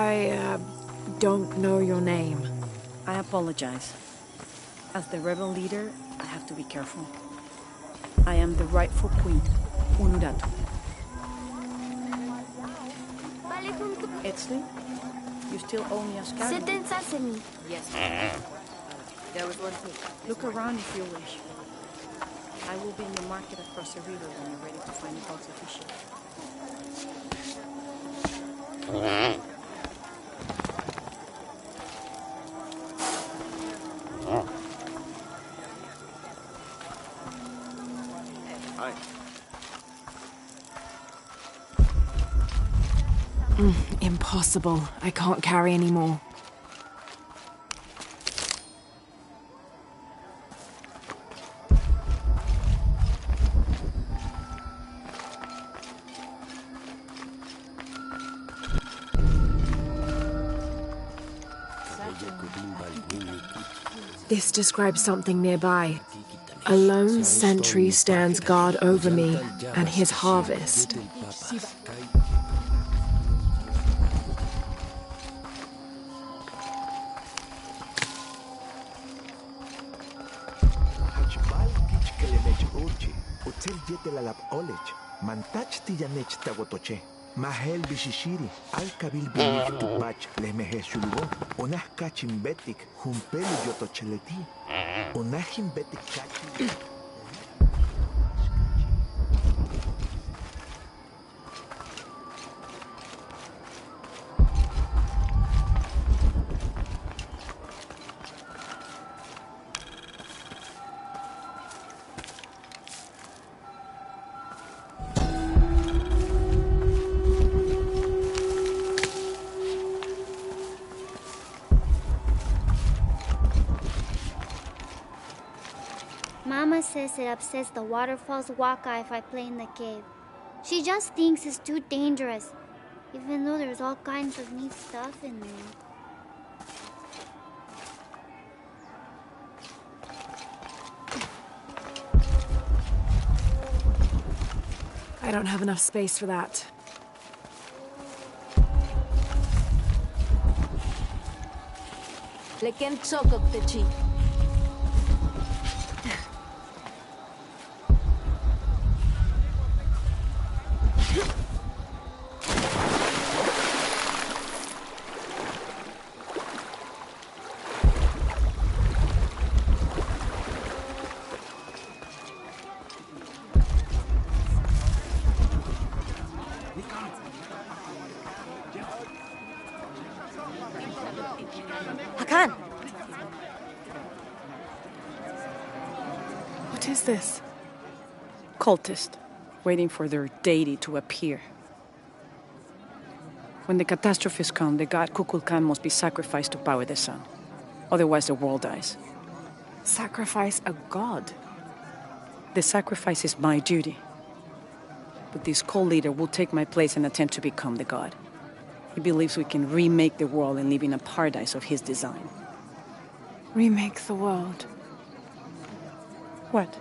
I don't know your name. I apologize. As the rebel leader, I have to be careful. I am the rightful queen, Unuratu. Etsley, you still owe me a scarab. Yes. There was one thing. Look around if you wish. I will be in the market across the river when you're ready to find the box of fishing. Impossible. I can't carry any more. This describes something nearby. A lone sentry stands guard over me and his harvest. Mahel bishishiri, al-kabil bilik tupach, lemehe shulubo, onah kachimbetik, humpeli yotocheleti, onah himbetik chachi. Mama says it upsets the waterfall's waka if I play in the cave. She just thinks it's too dangerous, even though there's all kinds of neat stuff in there. I don't have enough space for that. What is this? Cultist, waiting for their deity to appear. When the catastrophes come, the god Kukulkan must be sacrificed to power the sun. Otherwise the world dies. Sacrifice a god? The sacrifice is my duty. But this cult leader will take my place and attempt to become the god. He believes we can remake the world and live in a paradise of his design. Remake the world? What?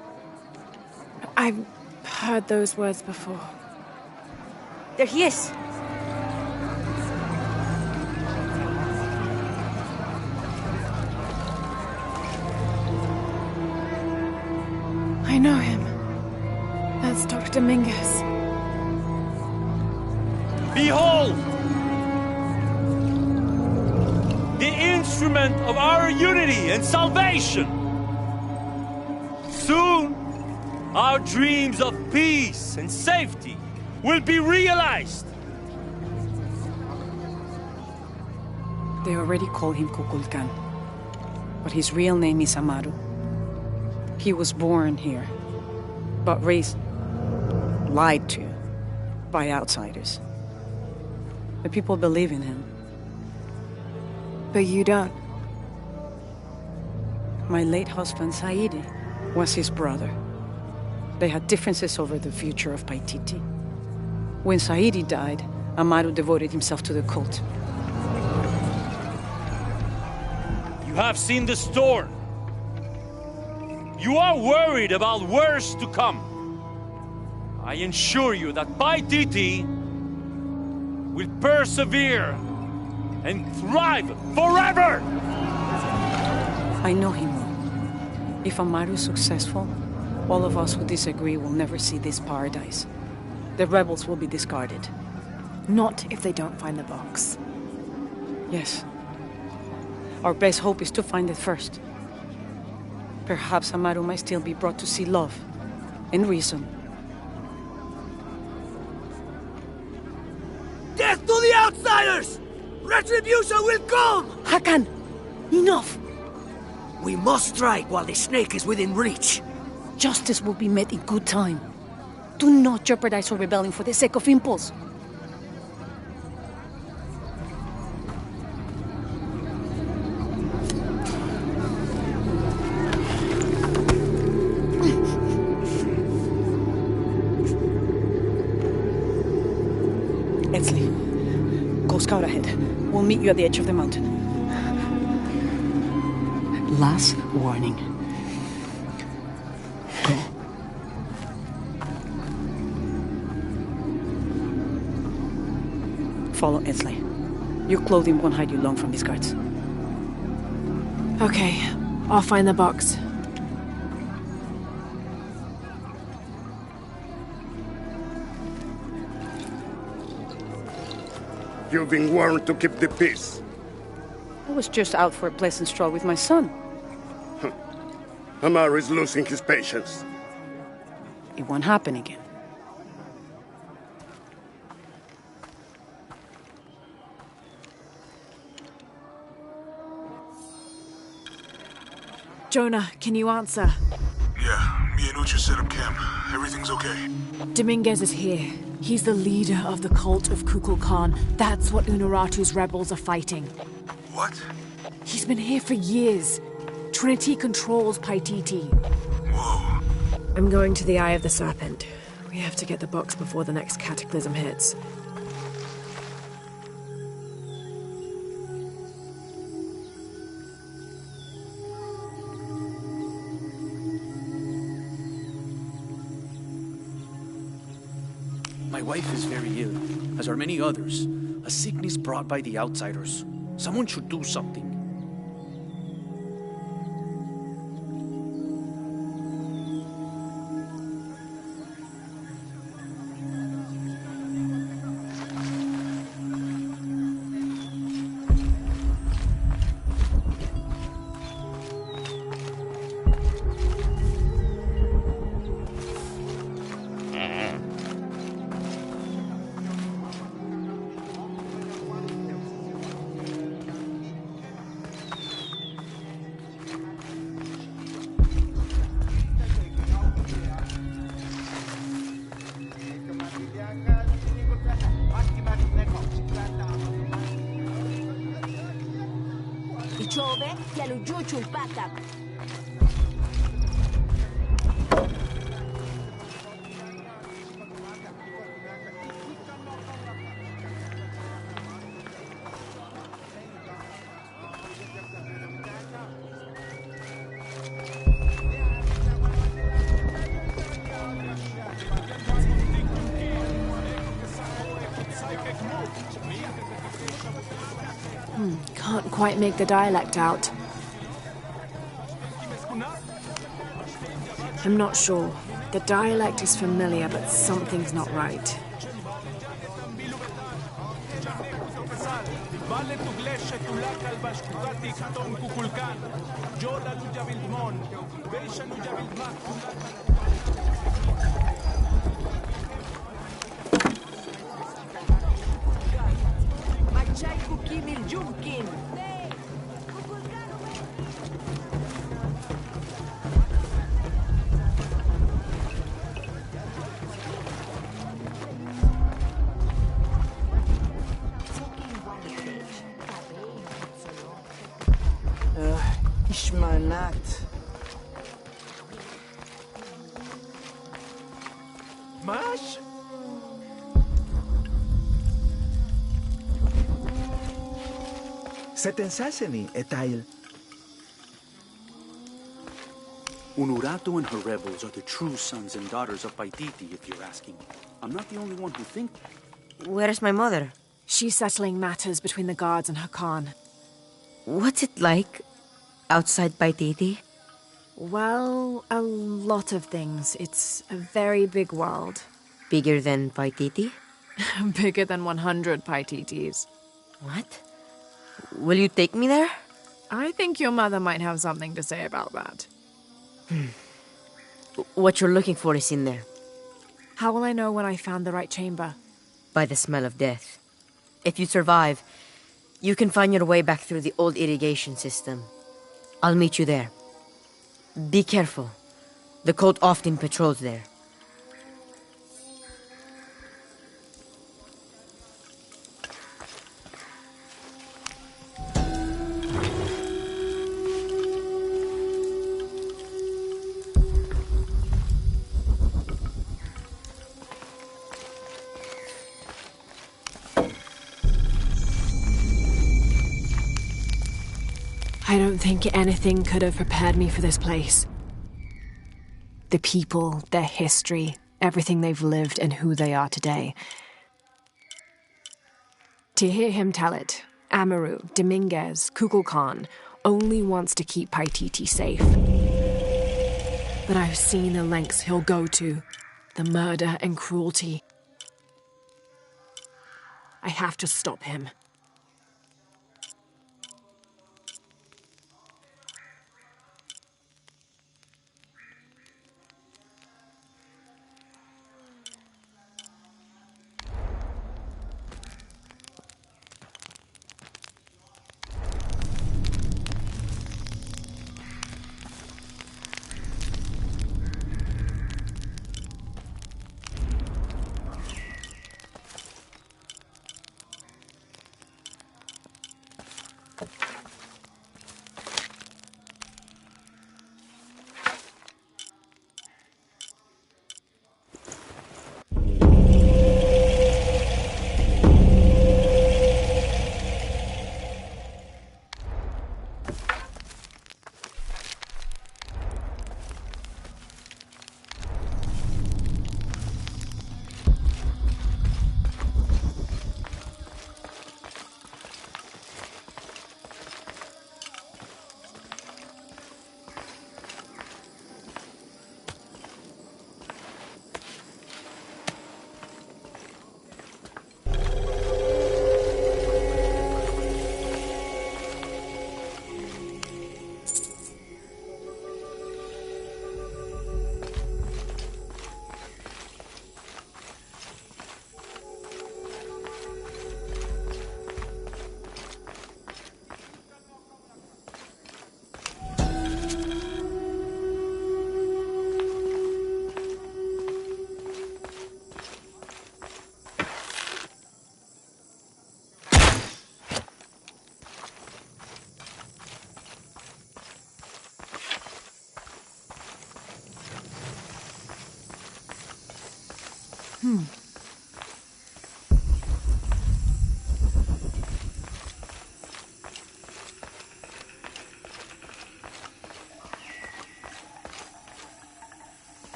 I've heard those words before. There he is! I know him. That's Dr. Dominguez. Behold! The instrument of our unity and salvation! Soon, our dreams of peace and safety will be realized. They already call him Kukulkan, but his real name is Amaru. He was born here, but raised, lied to, by outsiders. The people believe in him. But you don't. My late husband, Saidi, was his brother. They had differences over the future of Paititi. When Saidi died, Amaru devoted himself to the cult. You have seen the storm. You are worried about worse to come. I assure you that Paititi will persevere and thrive forever! I know he will. If Amaru is successful, all of us who disagree will never see this paradise. The rebels will be discarded. Not if they don't find the box. Yes. Our best hope is to find it first. Perhaps Amaru might still be brought to see love and reason. Death to the outsiders! Retribution will come! Hakan! Enough! We must strike while the snake is within reach. Justice will be met in good time. Do not jeopardize our rebellion for the sake of impulse. Etzli, go scout ahead. We'll meet you at the edge of the mountain. Last warning. Go. Follow Etzli. Your clothing won't hide you long from these guards. Okay, I'll find the box. You've been warned to keep the peace. I was just out for a pleasant stroll with my son. Amaru is losing his patience. It won't happen again. Jonah, can you answer? Yeah, me and Ucha set up camp. Everything's okay. Dominguez is here. He's the leader of the cult of Kukulkan. That's what Unuratu's rebels are fighting. What? He's been here for years. Trinity controls Paititi. Whoa. I'm going to the Eye of the Serpent. We have to get the box before the next cataclysm hits. My wife is very ill, as are many others. A sickness brought by the outsiders. Someone should do something. Can't quite make the dialect out. I'm not sure. The dialect is familiar, but something's not right. Ishmanat. Mash? Setensaseni, etail. Unuratu and her rebels are the true sons and daughters of Paititi, if you're asking. I'm not the only one who thinks that. Where's my mother? She's settling matters between the guards and her Khan. What's it like outside Paititi? Well, a lot of things. It's a very big world. Bigger than Paititi? Bigger than 100 Paititis. What? Will you take me there? I think your mother might have something to say about that. What you're looking for is in there. How will I know when I found the right chamber? By the smell of death. If you survive, you can find your way back through the old irrigation system. I'll meet you there. Be careful. The cult often patrols there. I don't think anything could have prepared me for this place. The people, their history, everything they've lived and who they are today. To hear him tell it, Amaru, Dominguez, Kukulkan only wants to keep Paititi safe. But I've seen the lengths he'll go to, the murder and cruelty. I have to stop him.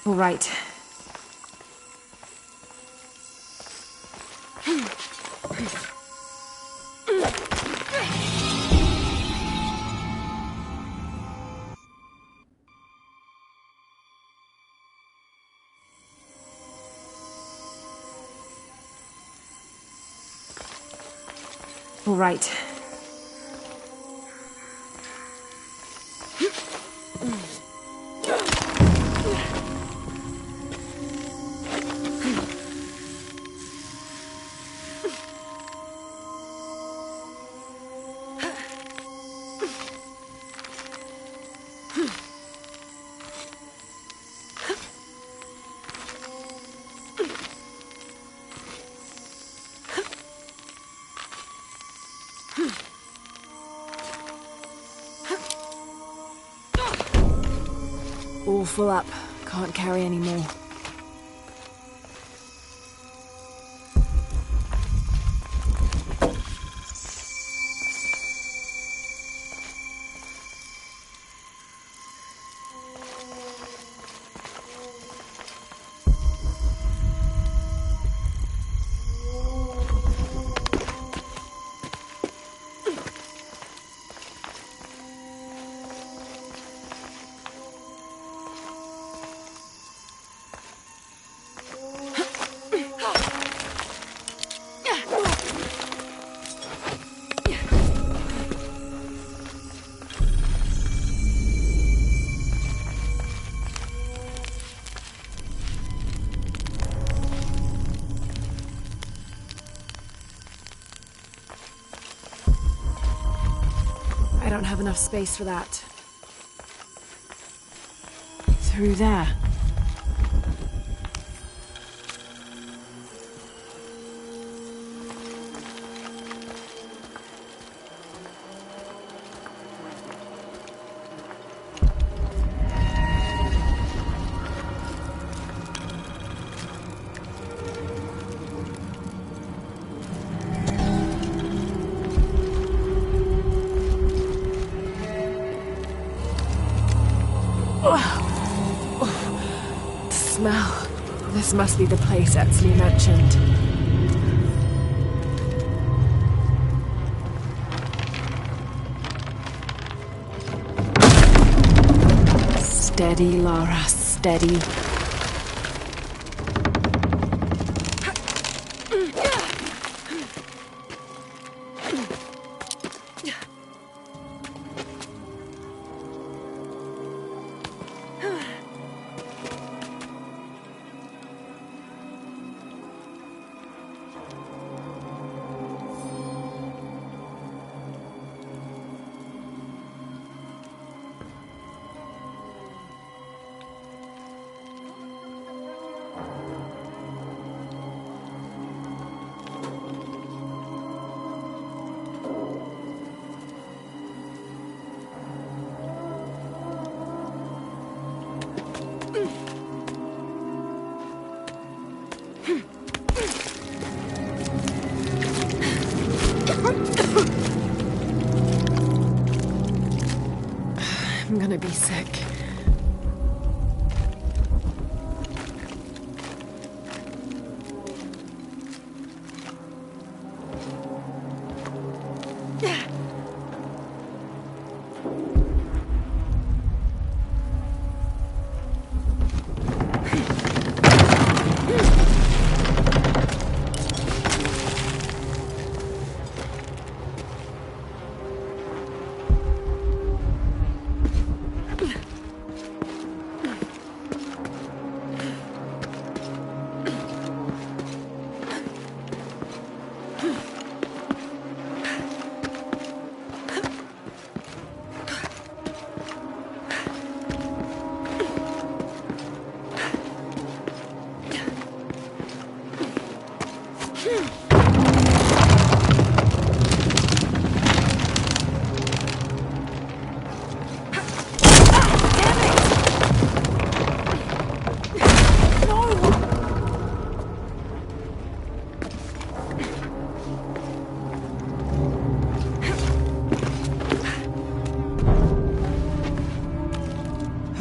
All right. All right. All full up. Can't carry any more. don't have enough space for that. Through there. Smell. This must be the place Etsley mentioned. Steady, Lara, steady. I'm gonna be sick.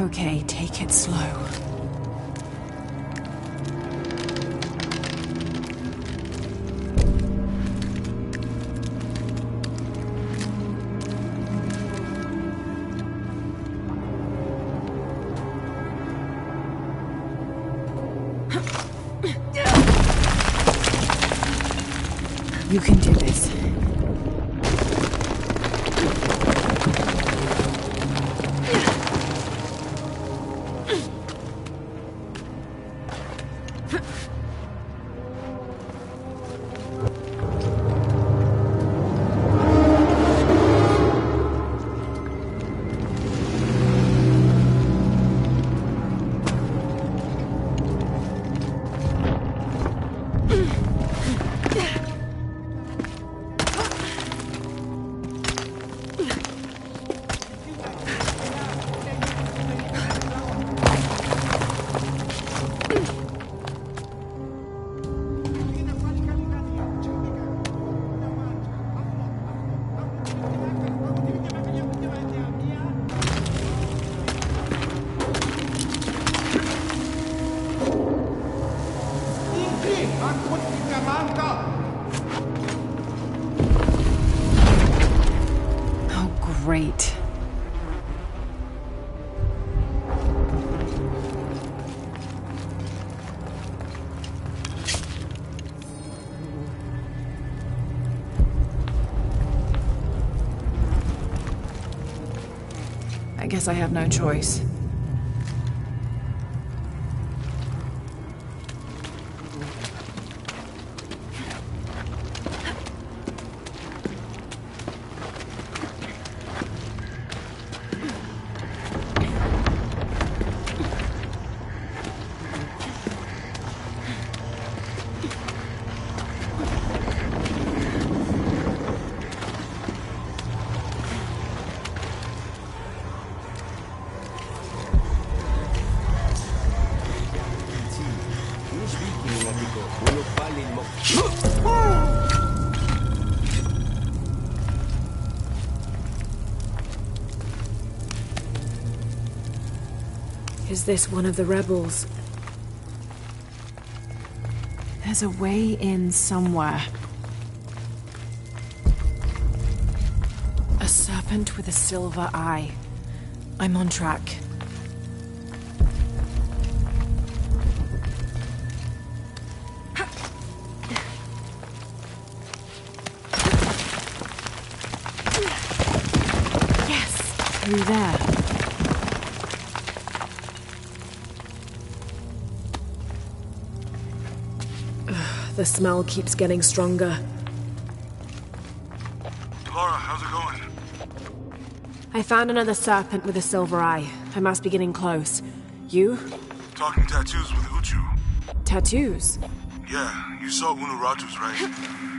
Okay, take it slow. You can do this. Great. I guess I have no choice. Is this one of the rebels? There's a way in somewhere. A serpent with a silver eye. I'm on track. Yes, through there. The smell keeps getting stronger. Laura, how's it going? I found another serpent with a silver eye. I must be getting close. You? Talking tattoos with Uchu. Tattoos? Yeah, you saw Unuratu's, right?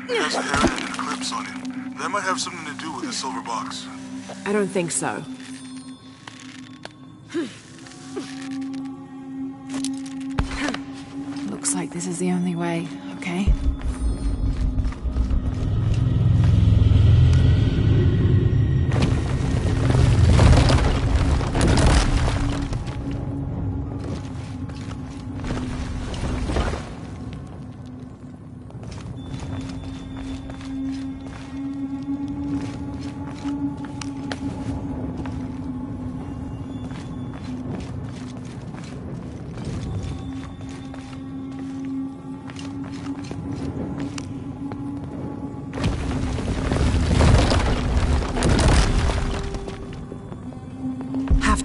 It has a heron and an eclipse on it. That might have something to do with the silver box. I don't think so. Looks like this is the only way, okay?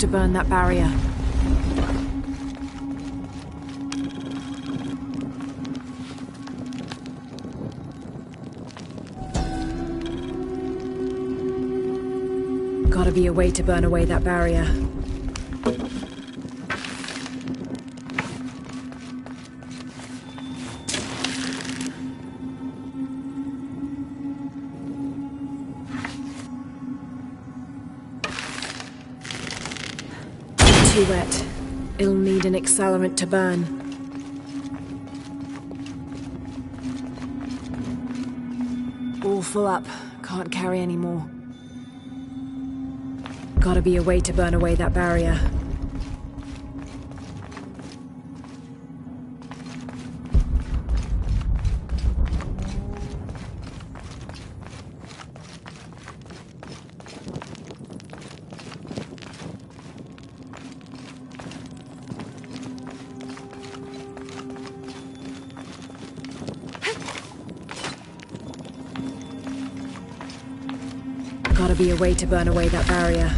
To burn that barrier. Gotta be a way to burn away that barrier. Too wet. It'll need an accelerant to burn. All full up. Can't carry any more. Gotta be a way to burn away that barrier. Gotta be a way to burn away that barrier.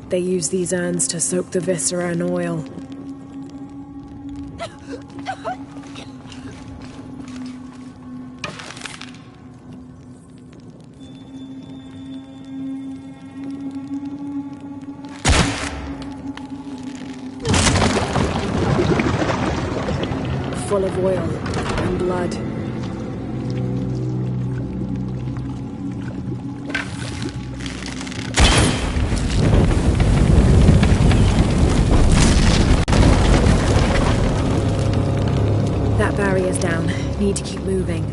They use these urns to soak the viscera in oil. Full of oil and blood. That barrier's down. Need to keep moving.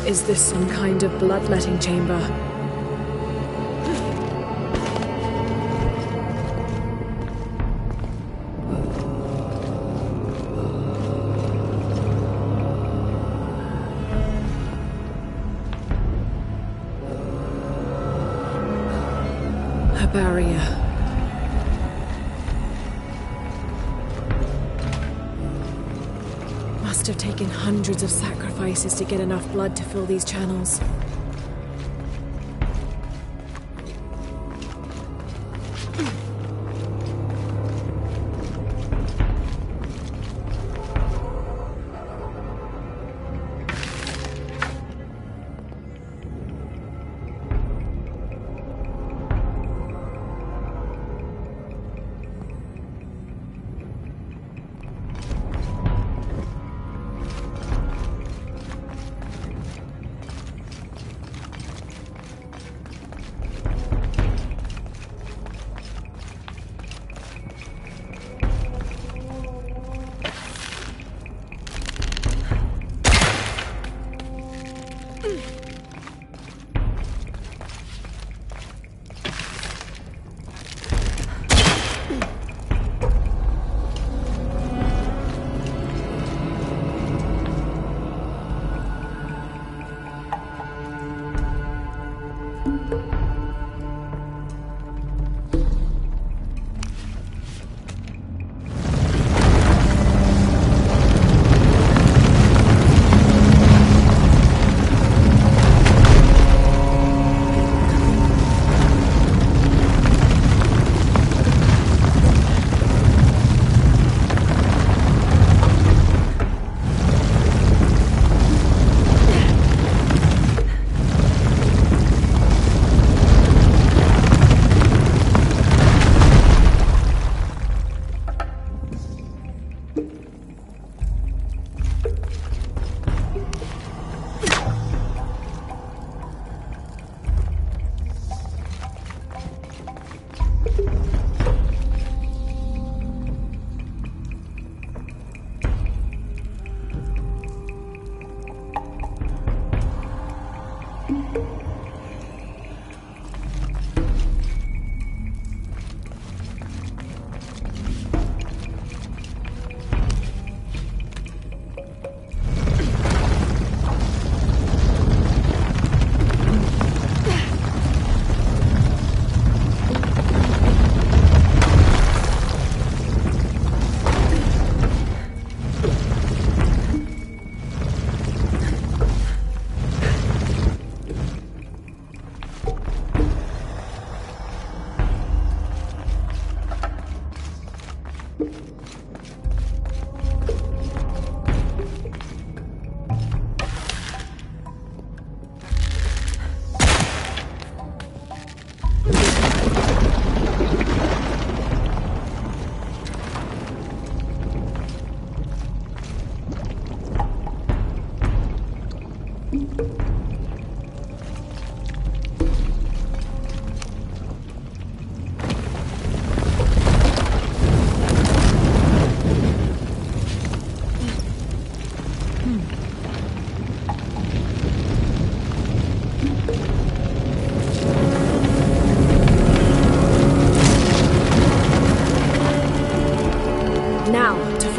Is this some kind of bloodletting chamber? A barrier. Must have taken hundreds of sacrifices to get enough blood to fill these channels.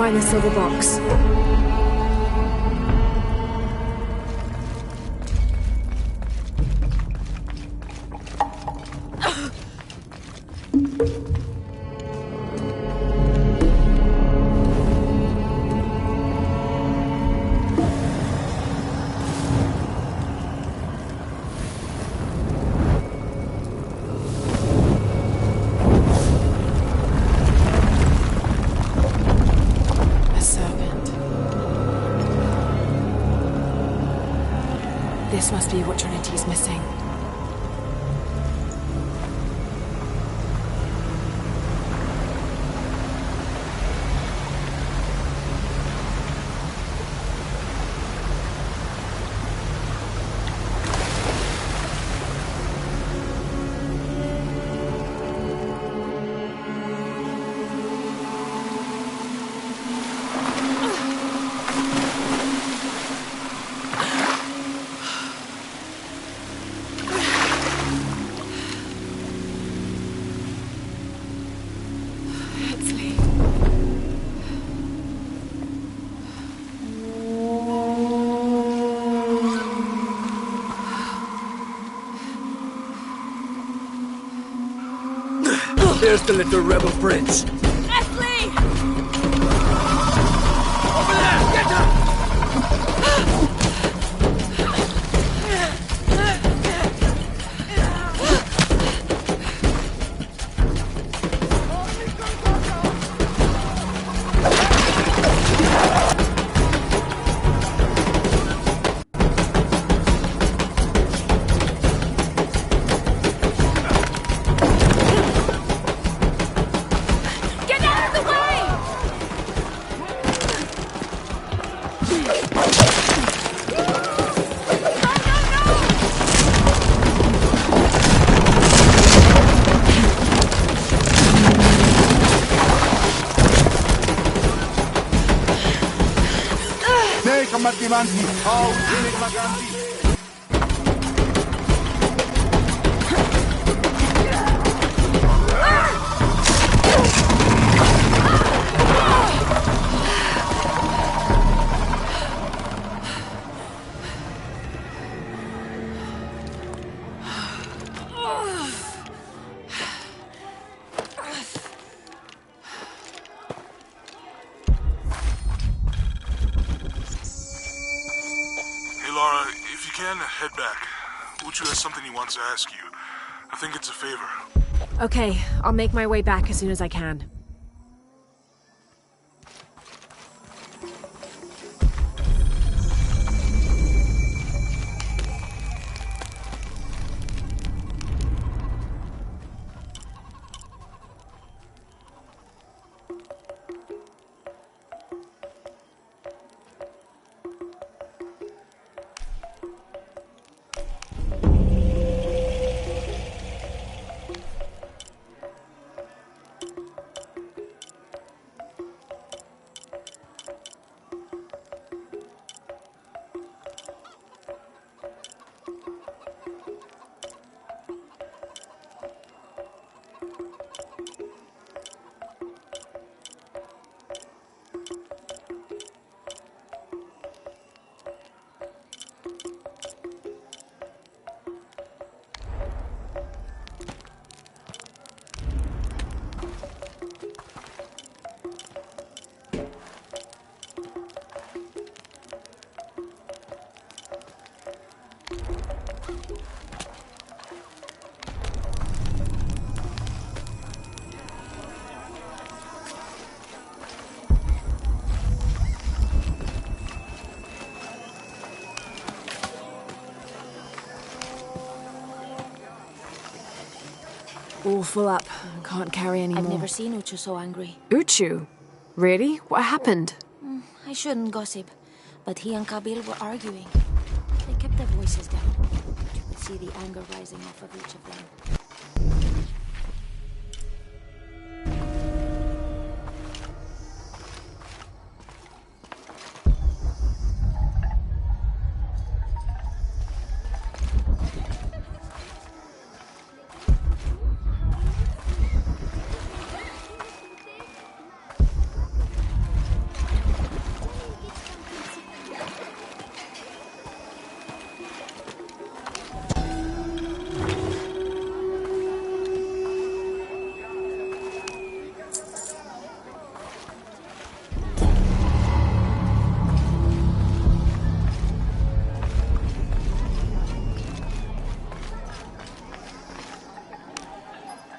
Find the silver box. This must be what Trinity's missing. There's the little rebel prince. Ashley! Over there! Get her! Manti, oh, Dinig Maganti. Uchu has something he wants to ask you. I think it's a favor. Okay, I'll make my way back as soon as I can. All full up. Can't carry anymore. I've never seen Uchu so angry. Uchu? Really? What happened? I shouldn't gossip, but he and Kabil were arguing. They kept their voices down. You could see the anger rising off of each of them.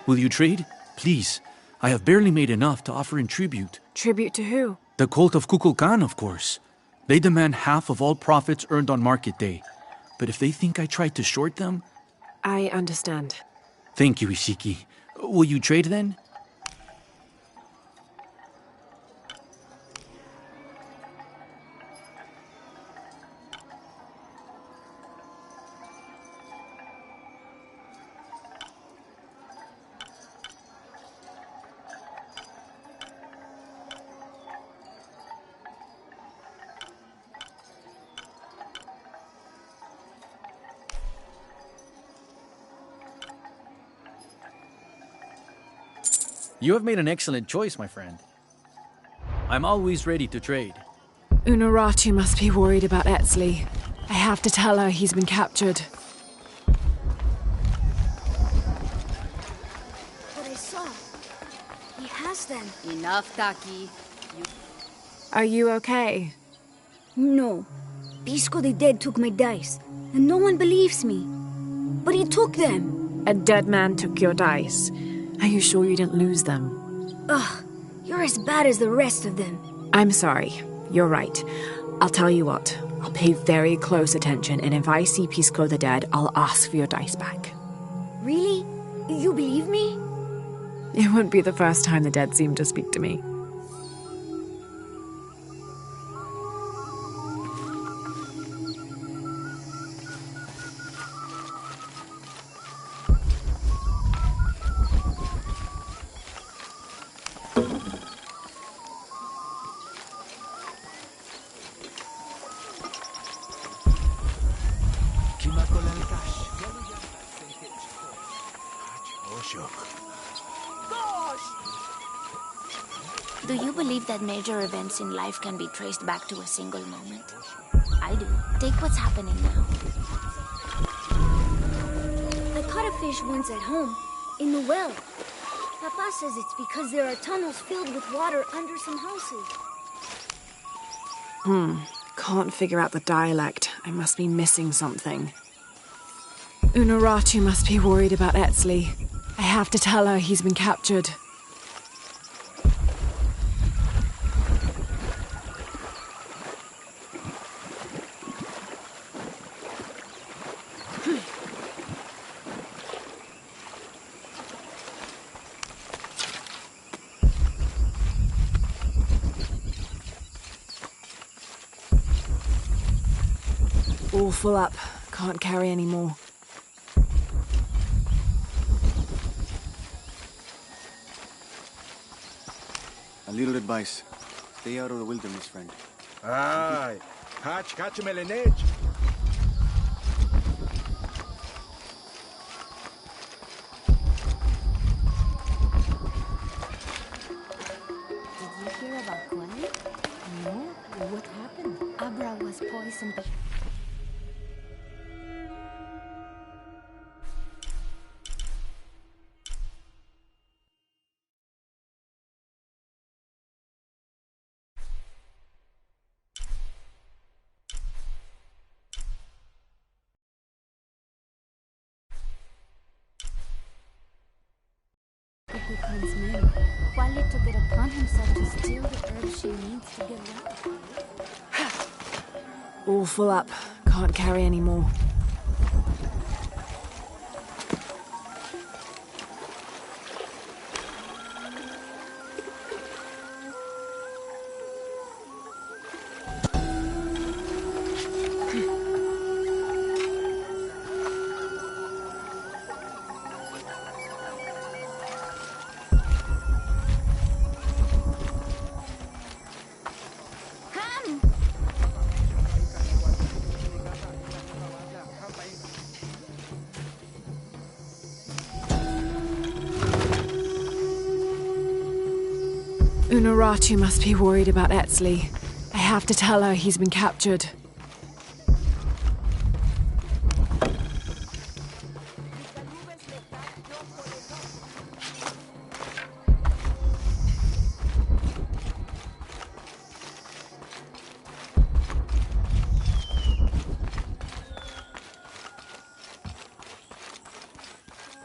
Will you trade? Please. I have barely made enough to offer in tribute. Tribute to who? The cult of Kukulkan, of course. They demand half of all profits earned on market day. But if they think I tried to short them... I understand. Thank you, Ishiki. Will you trade then? You have made an excellent choice, my friend. I'm always ready to trade. Unuratu must be worried about Etzli. I have to tell her he's been captured. But I saw. He has them. Enough, Taki. Are you okay? No. Pisco the Dead took my dice, and no one believes me. But he took them. A dead man took your dice. Are you sure you didn't lose them? Ugh, you're as bad as the rest of them. I'm sorry. You're right. I'll tell you what. I'll pay very close attention, and if I see Pisco the Dead, I'll ask for your dice back. Really? You believe me? It wouldn't be the first time the dead seemed to speak to me. Do you believe that major events in life can be traced back to a single moment? I do. Take what's happening now. I caught a fish once at home, in the well. Papa says it's because there are tunnels filled with water under some houses. Can't figure out the dialect. I must be missing something. Unuratu must be worried about Etzli. I have to tell her he's been captured. All full up. Can't carry any more. A little advice. Stay out of the wilderness, friend. Aye. Catch him in edge. Did you hear about Gwen? No? What happened? Abra was poisoned by... Kukulkan's men. Wally took it upon himself to steal the herbs she needs to get well. All full up. Can't carry any more. Unuratu must be worried about Etzli. I have to tell her he's been captured.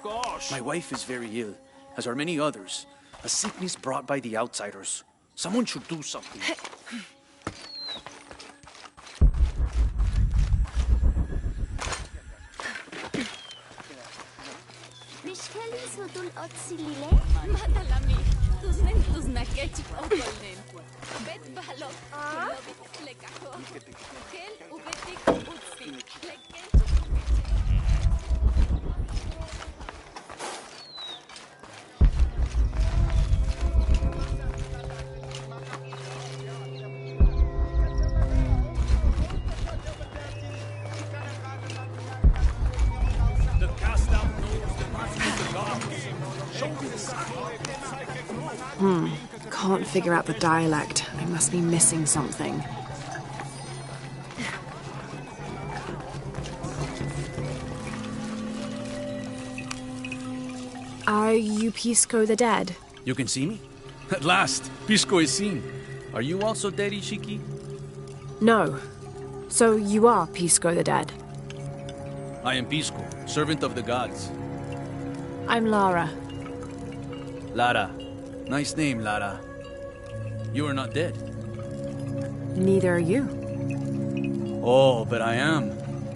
Gosh! My wife is very ill, as are many others. A sickness brought by the outsiders. Someone should do something. Nishkeli sudul otsilile? Madalami, tuznen tuznakechik okolnen. Bet balok, kilobit lekaho. Kel ubetik utsi. Can't figure out the dialect. I must be missing something. Are you Pisco the Dead? You can see me? At last, Pisco is seen. Are you also dead, Ishiki? No. So you are Pisco the Dead? I am Pisco, servant of the gods. I'm Lara. Lara. Nice name, Lara. You are not dead. Neither are you. Oh, but I am.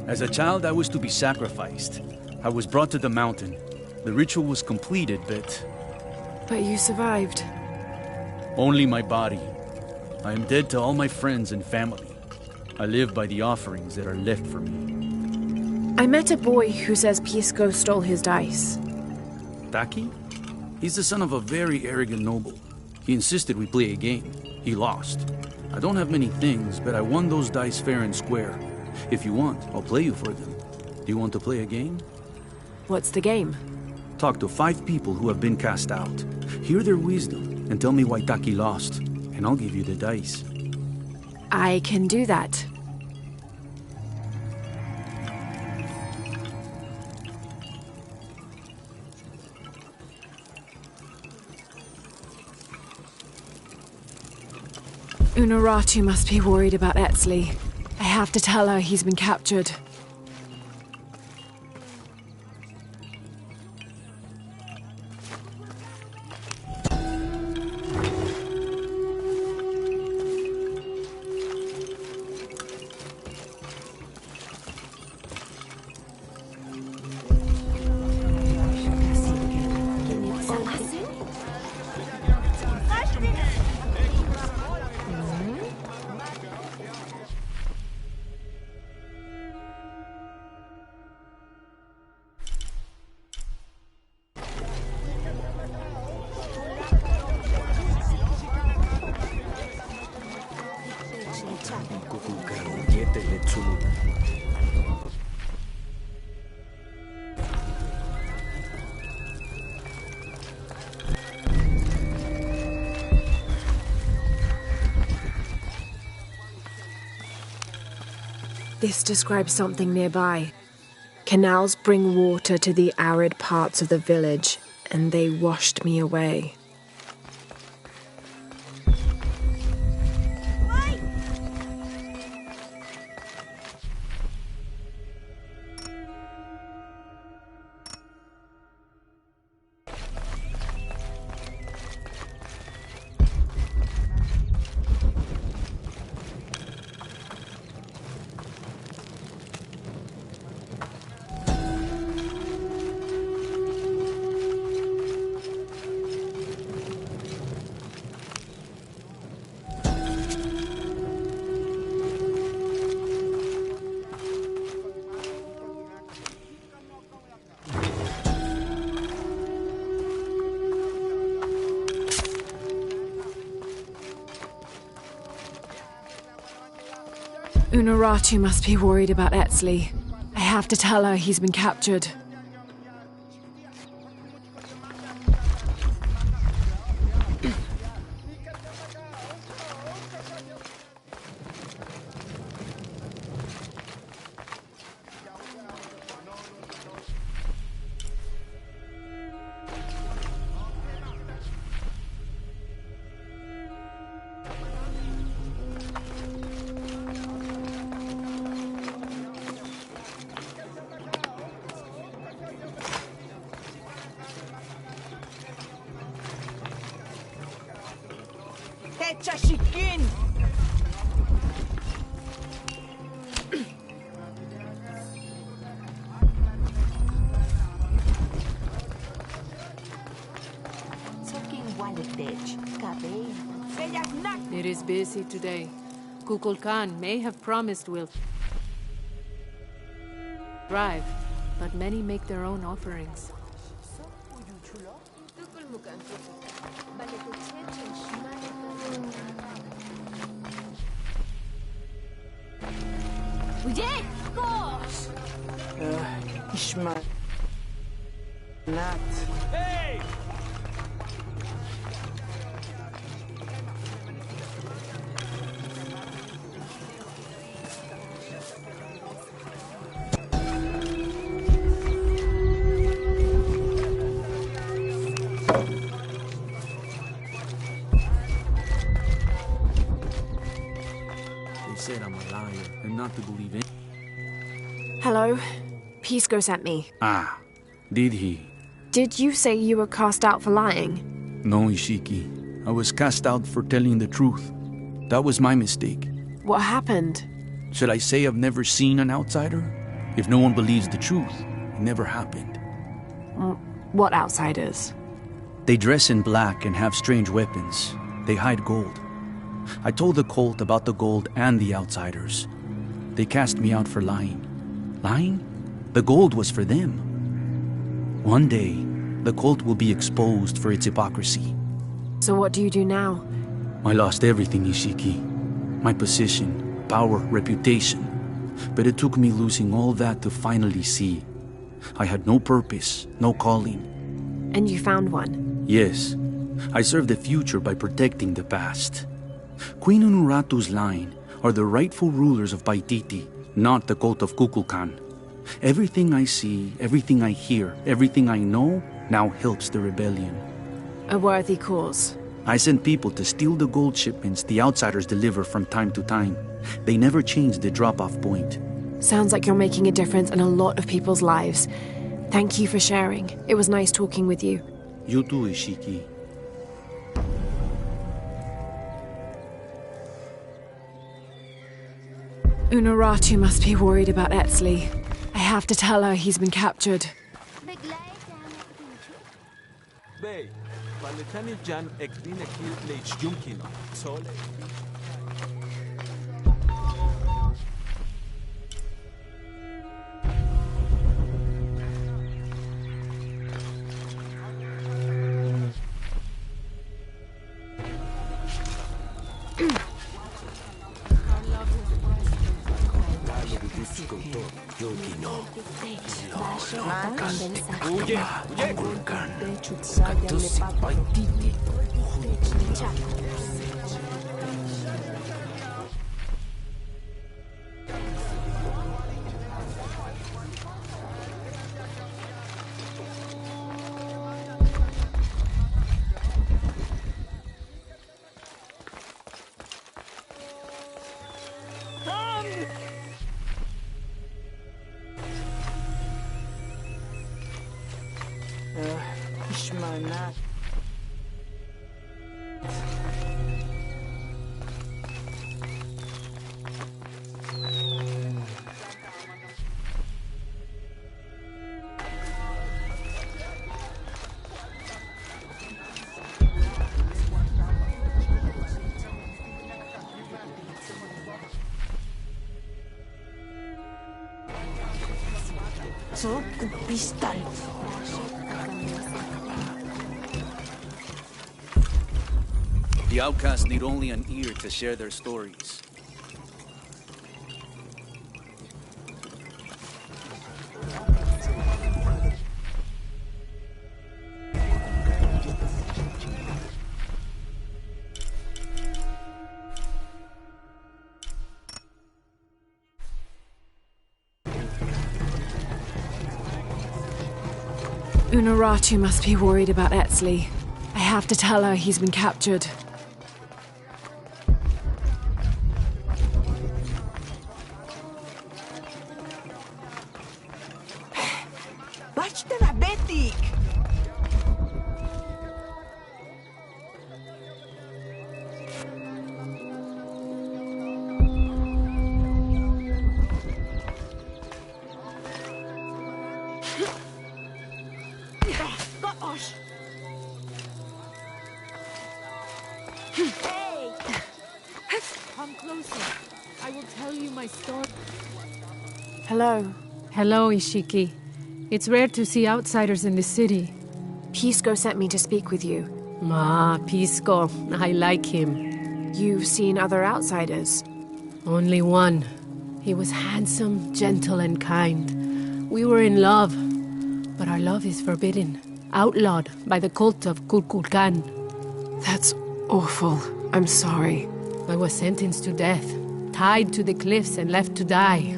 As a child, I was to be sacrificed. I was brought to the mountain. The ritual was completed, but... But you survived. Only my body. I am dead to all my friends and family. I live by the offerings that are left for me. I met a boy who says Pisco stole his dice. Taki? He's the son of a very arrogant noble. He insisted we play a game. He lost. I don't have many things, but I won those dice fair and square. If you want, I'll play you for them. Do you want to play a game? What's the game? Talk to 5 people who have been cast out. Hear their wisdom and tell me why Taki lost, and I'll give you the dice. I can do that. Unuratu must be worried about Etzli. I have to tell her he's been captured. This describes something nearby. Canals bring water to the arid parts of the village, and they washed me away. Unuratu must be worried about Etzli. I have to tell her he's been captured. It is busy today. Kukulkan may have promised we'll thrive, but many make their own offerings. Ishmael. Nat. Hey! They said I'm a liar and not to believe it. Hello? Pisco sent me. Ah, did he? Did you say you were cast out for lying? No, Ishiki. I was cast out for telling the truth. That was my mistake. What happened? Should I say I've never seen an outsider? If no one believes the truth, it never happened. What outsiders? They dress in black and have strange weapons. They hide gold. I told the cult about the gold and the outsiders. They cast me out for lying. Lying? The gold was for them. One day, the cult will be exposed for its hypocrisy. So what do you do now? I lost everything, Ishiki. My position, power, reputation. But it took me losing all that to finally see. I had no purpose, no calling. And you found one? Yes. I serve the future by protecting the past. Queen Unuratu's line are the rightful rulers of Paititi, not the cult of Kukulkan. Everything I see, everything I hear, everything I know now helps the rebellion. A worthy cause. I send people to steal the gold shipments the outsiders deliver from time to time. They never change the drop-off point. Sounds like you're making a difference in a lot of people's lives. Thank you for sharing. It was nice talking with you. You too, Ishiki. Unuratu must be worried about Etzli. I have to tell her he's been captured. Bey, paletani jan ekdine kil leitjumkino. Sole. Ishmana. So, pistol. The outcasts need only an ear to share their stories. Unuratu must be worried about Etzli. I have to tell her he's been captured. Basta na, Betik! Gosh! Hey! Come closer. I will tell you my story. Hello. Hello, Ishiki. It's rare to see outsiders in the city. Pisco sent me to speak with you. Ah, Pisco. I like him. You've seen other outsiders? Only one. He was handsome, gentle, and kind. We were in love. But our love is forbidden. Outlawed by the cult of Kukulkan. That's awful. I'm sorry. I was sentenced to death, tied to the cliffs and left to die.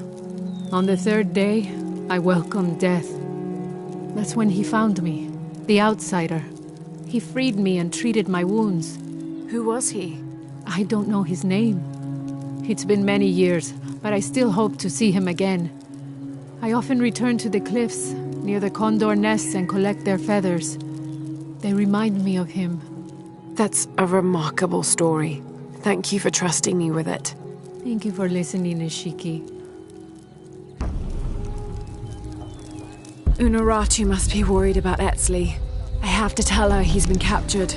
On the third day, I welcomed death. That's when he found me, the outsider. He freed me and treated my wounds. Who was he? I don't know his name. It's been many years, but I still hope to see him again. I often return to the cliffs, near the condor nests, and collect their feathers. They remind me of him. That's a remarkable story. Thank you for trusting me with it. Thank you for listening, Ishiki. Unuratu must be worried about Etzli. I have to tell her he's been captured.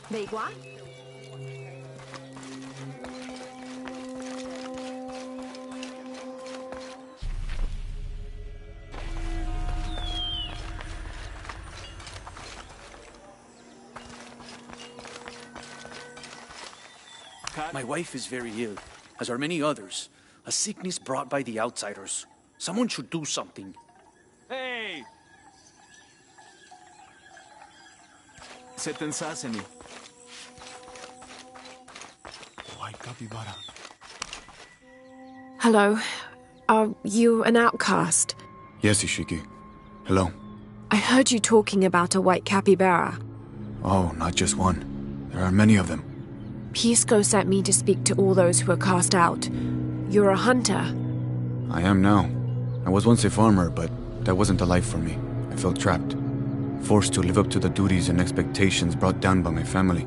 Beigua? My wife is very ill, as are many others. A sickness brought by the outsiders. Someone should do something. Hey! Setın saseni. Why, capybara? Hello. Are you an outcast? Yes, Ishiki. Hello. I heard you talking about a white capybara. Oh, not just one. There are many of them. Pisco sent me to speak to all those who are cast out. You're a hunter. I am now. I was once a farmer, but that wasn't the life for me. I felt trapped. Forced to live up to the duties and expectations brought down by my family.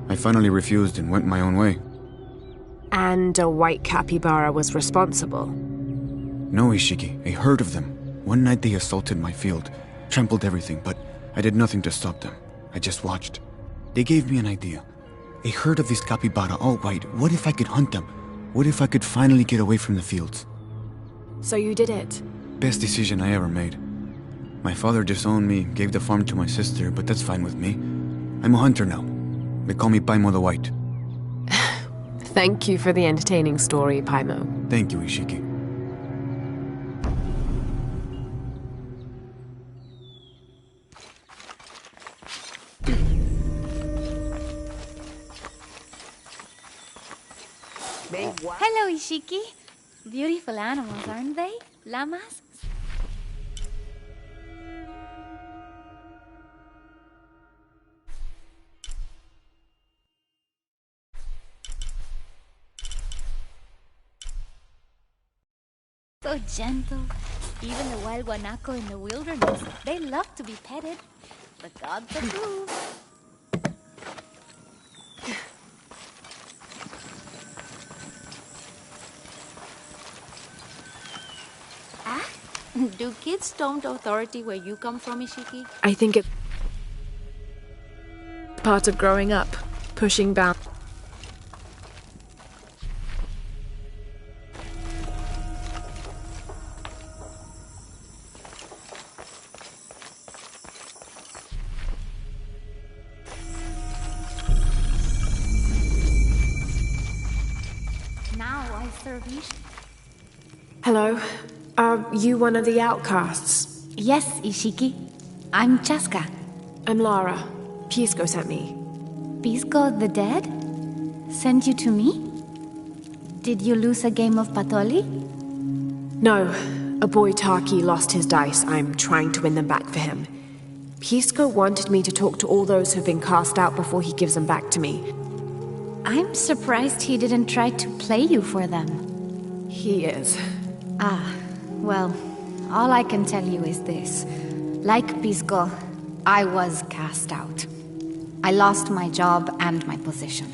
I finally refused and went my own way. And a white capybara was responsible. No, Ishiki, a herd of them. One night they assaulted my field, trampled everything, but I did nothing to stop them. I just watched. They gave me an idea. A herd of these capybara, all white. What if I could hunt them? What if I could finally get away from the fields? So you did it? Best decision I ever made. My father disowned me, gave the farm to my sister, but that's fine with me. I'm a hunter now. They call me Paimo the White. Thank you for the entertaining story, Paimo. Thank you, Ishiki. Hello, Ishiki. Beautiful animals, aren't they? Llamas? So gentle. Even the wild guanaco in the wilderness, they love to be petted. The gods approve. Do kids don't authority where you come from, Ishiki? I think it's part of growing up, pushing boundaries. Now I serve Ishiki. Hello. Are you one of the outcasts? Yes, Ishiki. I'm Chaska. I'm Lara. Pisco sent me. Pisco the dead? Sent you to me? Did you lose a game of Patoli? No. A boy Taki lost his dice. I'm trying to win them back for him. Pisco wanted me to talk to all those who've been cast out before he gives them back to me. I'm surprised he didn't try to play you for them. He is. Ah, well, all I can tell you is this. Like Pisco, I was cast out. I lost my job and my position.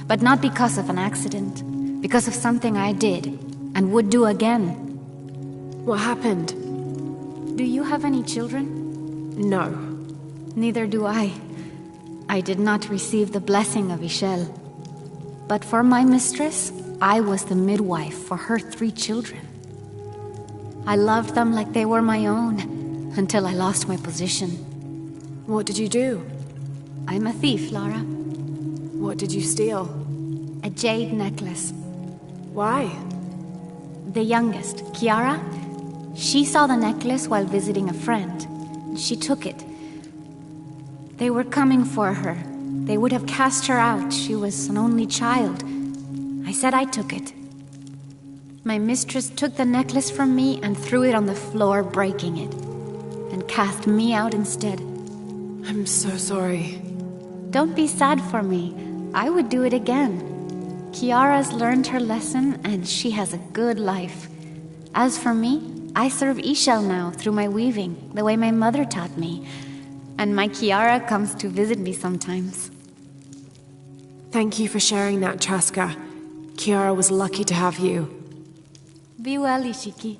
But not because of an accident, because of something I did and would do again. What happened? Do you have any children? No. Neither do I. I did not receive the blessing of Ishel. But for my mistress, I was the midwife for her 3 children. I loved them like they were my own, until I lost my position. What did you do? I'm a thief, Lara. What did you steal? A jade necklace. Why? The youngest, Kiara, she saw the necklace while visiting a friend. She took it. They were coming for her. They would have cast her out. She was an only child. I said I took it. My mistress took the necklace from me and threw it on the floor, breaking it, and cast me out instead. I'm so sorry. Don't be sad for me. I would do it again. Kiara's learned her lesson, and she has a good life. As for me, I serve Ishel now through my weaving, the way my mother taught me. And my Kiara comes to visit me sometimes. Thank you for sharing that, Chaska. Kiara was lucky to have you. Be well, Ishiki.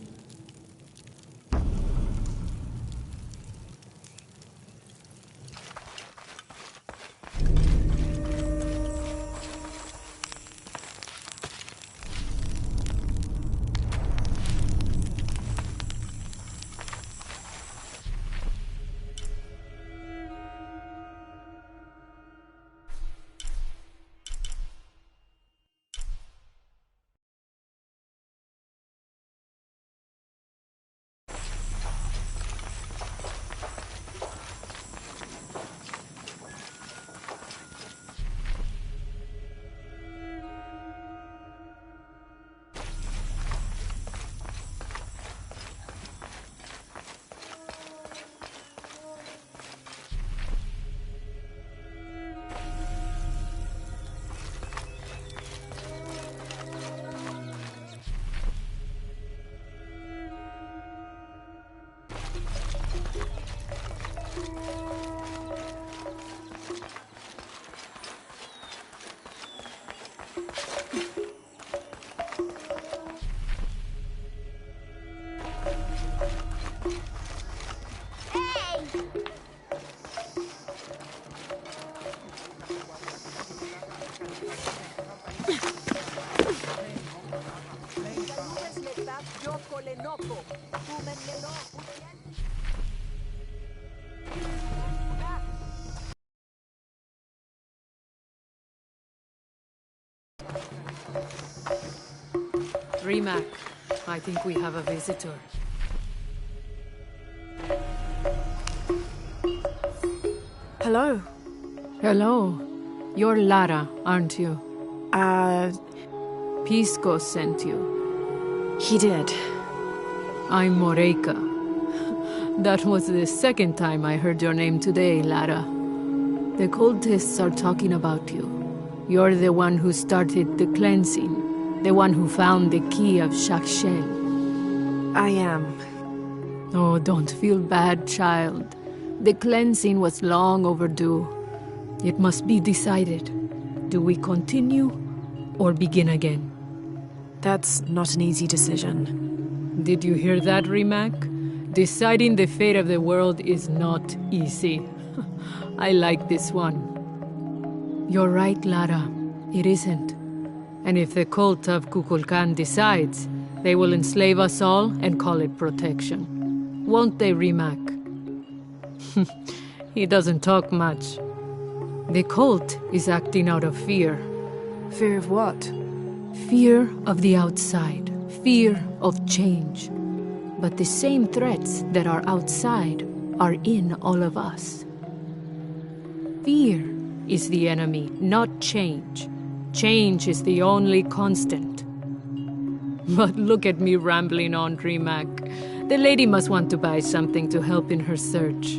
Rimac, I think we have a visitor. Hello. Hello. You're Lara, aren't you? Pisco sent you. He did. I'm Moreika. That was the second time I heard your name today, Lara. The cultists are talking about you. You're the one who started the cleansing. The one who found the key of Shakshen. I am. Oh, don't feel bad, child. The cleansing was long overdue. It must be decided. Do we continue or begin again? That's not an easy decision. Did you hear that, Rimac? Deciding the fate of the world is not easy. I like this one. You're right, Lara. It isn't. And if the cult of Kukulkan decides, they will enslave us all and call it protection. Won't they, Rimac? He doesn't talk much. The cult is acting out of fear. Fear of what? Fear of the outside. Fear of change. But the same threats that are outside are in all of us. Fear is the enemy, not change. Change is the only constant. But look at me rambling on, Rimac. The lady must want to buy something to help in her search.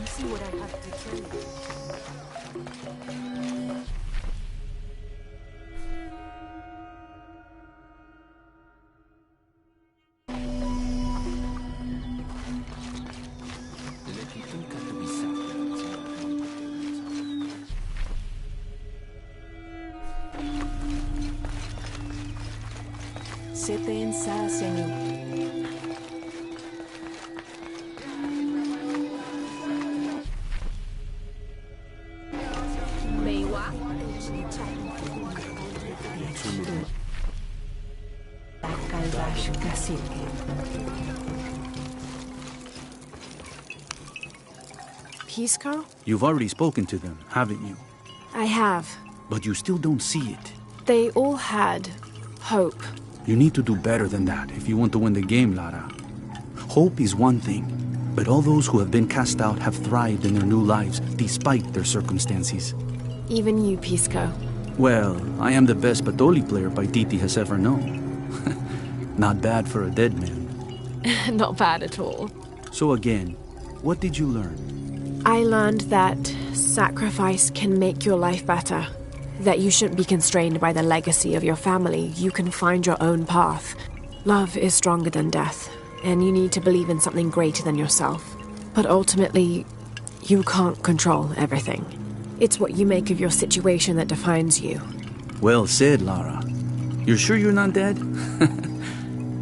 See what I have to tell you. Setensa, Senor. Pisco? You've already spoken to them, haven't you? I have. But you still don't see it. They all had hope. You need to do better than that if you want to win the game, Lara. Hope is one thing, but all those who have been cast out have thrived in their new lives despite their circumstances. Even you, Pisco. Well, I am the best Patoli player Paititi has ever known. Not bad for a dead man. Not bad at all. So again, what did you learn? I learned that sacrifice can make your life better. That you shouldn't be constrained by the legacy of your family. You can find your own path. Love is stronger than death, and you need to believe in something greater than yourself. But ultimately, you can't control everything. It's what you make of your situation that defines you. Well said, Lara. You're sure you're not dead?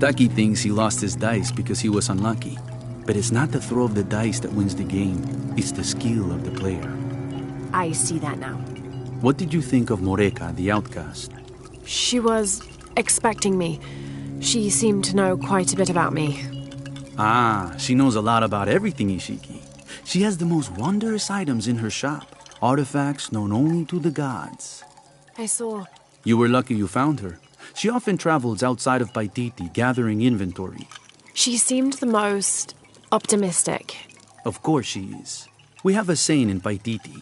Taki thinks he lost his dice because he was unlucky. But it's not the throw of the dice that wins the game. It's the skill of the player. I see that now. What did you think of Moreika, the outcast? She was expecting me. She seemed to know quite a bit about me. Ah, she knows a lot about everything, Ishiki. She has the most wondrous items in her shop. Artifacts known only to the gods. I saw You were lucky you found her. She often travels outside of Paititi, gathering inventory. She seemed the most optimistic. Of course she is. We have a saying in Paititi.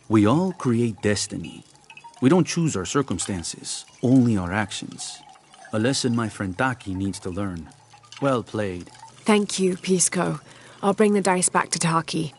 We all create destiny. We don't choose our circumstances, only our actions. A lesson my friend Taki needs to learn. Well played. Thank you, Pisco. I'll bring the dice back to Taki.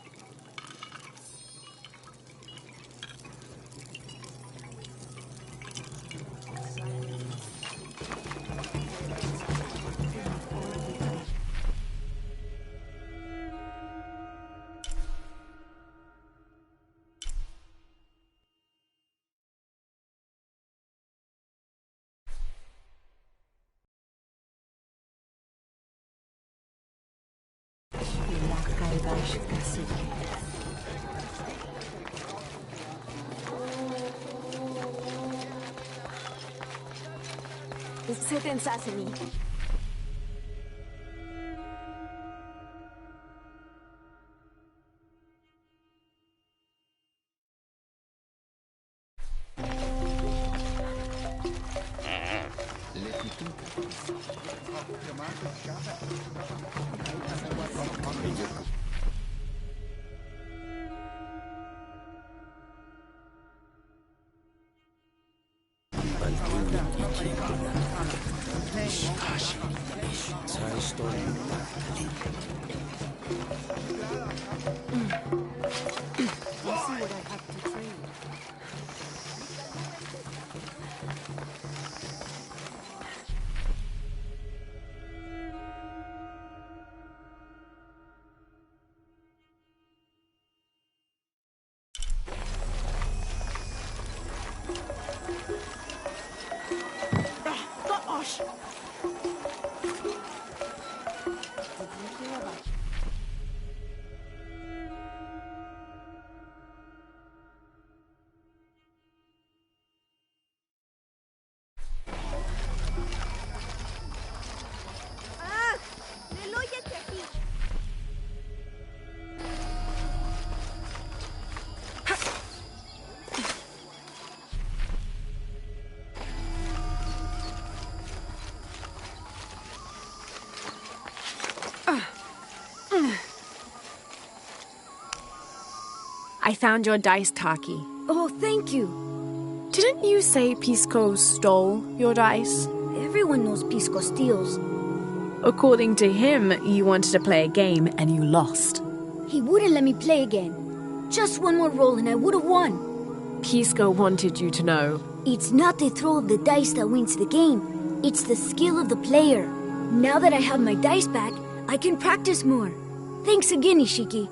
I found your dice, Taki. Oh, thank you. Didn't you say Pisco stole your dice? Everyone knows Pisco steals. According to him, you wanted to play a game and you lost. He wouldn't let me play again. Just one more roll and I would have won. Pisco wanted you to know. It's not the throw of the dice that wins the game. It's the skill of the player. Now that I have my dice back, I can practice more. Thanks again, Ishiki.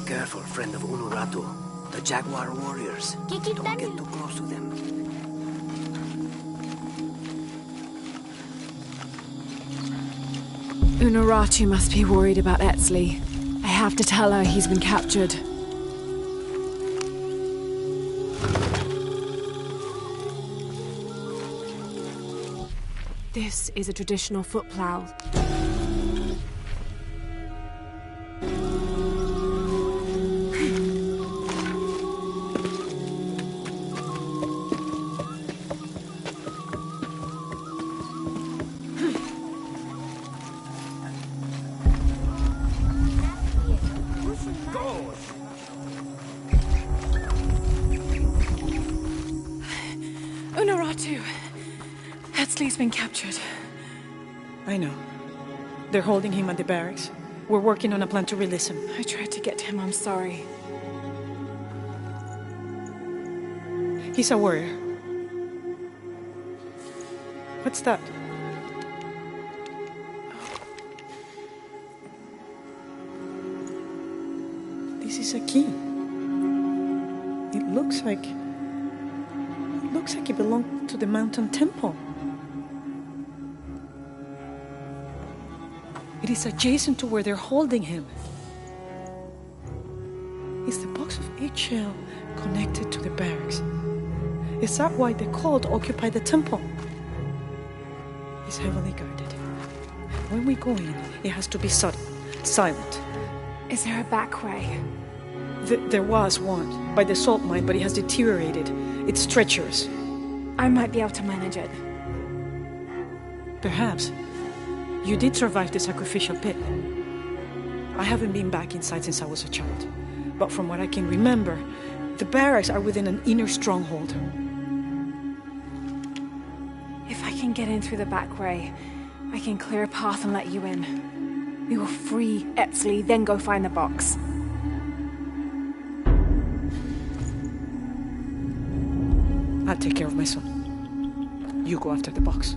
Careful, friend of Unuratu. The Jaguar warriors. Don't get too close to them. Unuratu must be worried about Etzli. I have to tell her he's been captured. This is a traditional foot plow. Unuratu! Etzli's been captured. I know. They're holding him at the barracks. We're working on a plan to release him. I tried to get him, I'm sorry. He's a warrior. What's that? This is a key. It looks like it belonged to the mountain temple. It is adjacent to where they're holding him. shell connected to the barracks. Is that why the cult occupied the temple? It's heavily guarded. When we go in, it has to be sudden, silent. Is there a back way? There was one, by the salt mine, but it has deteriorated. It's treacherous. I might be able to manage it. Perhaps. You did survive the sacrificial pit. I haven't been back inside since I was a child. But from what I can remember, the barracks are within an inner stronghold. If I can get in through the back way, I can clear a path and let you in. We will free Etzli, then go find the box. I'll take care of my son. You go after the box.